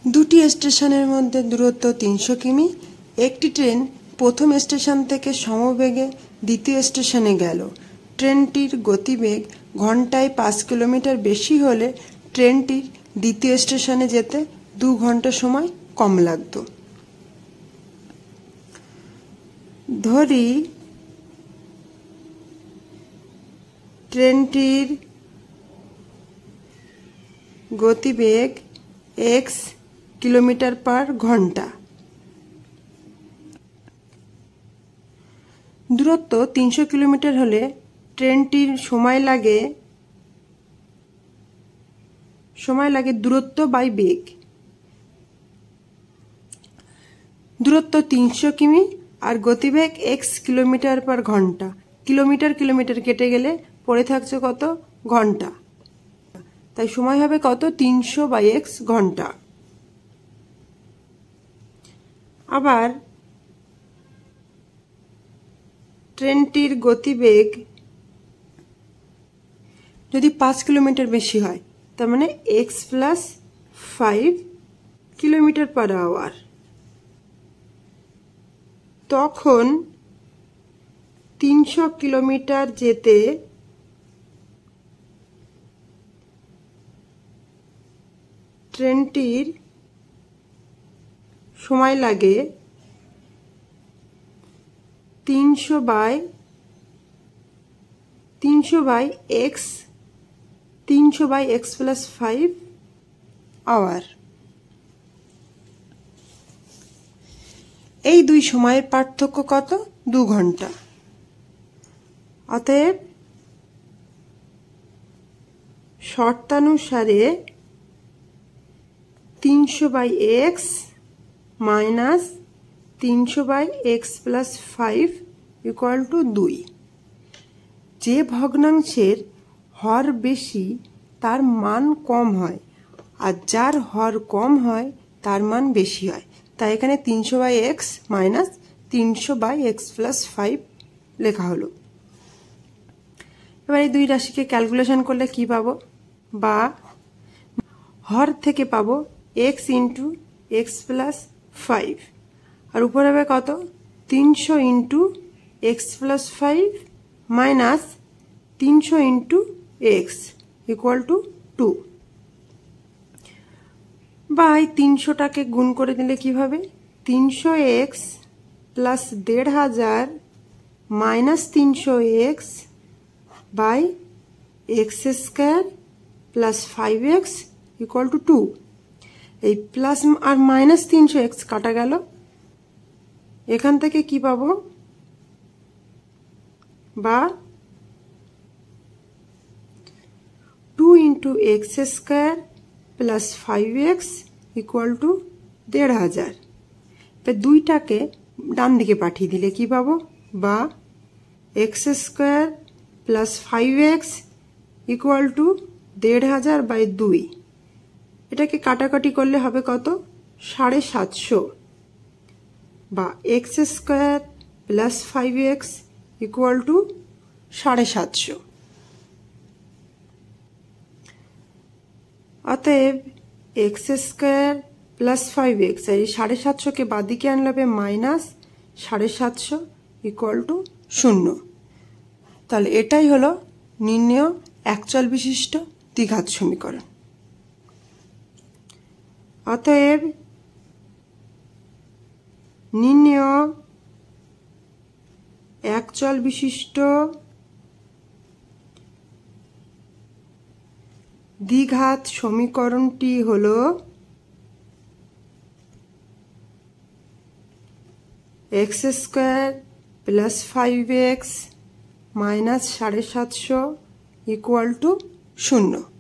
দুটি স্টেশনের মধ্যে দূরত্ব 300 কিমি। একটি ট্রেন প্রথম স্টেশন থেকে সমবেগে দ্বিতীয় স্টেশনে গেল। ট্রেনটির গতিবেগ ঘন্টায় 5 কিলোমিটার বেশি হলে ট্রেনটির দ্বিতীয় স্টেশনে যেতে 2 ঘন্টা সময় কম লাগতো। ধরি ট্রেনটির গতিবেগ x কিলোমিটার পার ঘন্টা। দূরত্ব 300 কিলোমিটার হলে ট্রেনটির সময় লাগে দূরত্ব বাই বেগ। দূরত্ব 300 কিমি আর গতিবেগ x কিলোমিটার পার ঘন্টা। কিলোমিটার কিলোমিটার কেটে গেলে পড়ে থাকছে কত? ঘন্টা। তাই সময় হবে কত? 300 বাই x ঘন্টা। আবার ট্রেনটির গতিবেগ যদি 5 কিলোমিটার বেশি হয়, তার মানে x plus 5 kilometre per hour, তখন 300 কিলোমিটার যেতে ট্রেনটির সময় লাগে 300 বাই x প্লাস 5 আওয়ার। এই দুই সময়ের পার্থক্য কত? 2 ঘন্টা। অতএব শর্তানুসারে 300 by x minus 300 by x plus 5 equal to 2। যে ভগ্নাংশের হর বেশি তার মান কম হয়, আর যার হর কম হয় তার মান বেশি হয়। তাই এখানে 300 by x minus 300 by x plus 5 লেখা হলো। এবার এই দুই রাশিকে ক্যালকুলেশন করলে কি পাবো? বা হর থেকে পাবো x ইন্টু x প্লাস 5, আর উপরে হবে কত? 300 into x plus 5 minus 300 into x equal to 2। বা এই 300টাকে গুণ করে দিলে কি হবে? 300x plus 1500 minus 300x by x square plus 5x equal to 2। এই প্লাস আর মাইনাস 300x কাটা গেল, এখান থেকে কি পাবো? বা 2 into x square plus 5x equal to 1500। এবার দুইটাকে ডান দিকে পাঠিয়ে দিলে কি পাবো? বা x square plus 5x equal to 1500 by 2। এটাকে কাটাকাটি করলে হবে কত? 750। বা x square plus 5x equal to 750। অতএব x স্কোয়ার প্লাস 5x এই 750কে বাদিকে আনলে হবে মাইনাস 750 ইকুয়াল টু 0। তাহলে এটাই হলো নির্ণেয় একচল বিশিষ্ট দ্বিঘাত সমীকরণ। অতএব নির্ণেয় একচল বিশিষ্ট দ্বিঘাত সমীকরণটি হলো x square plus 5x minus 750 equal to 0।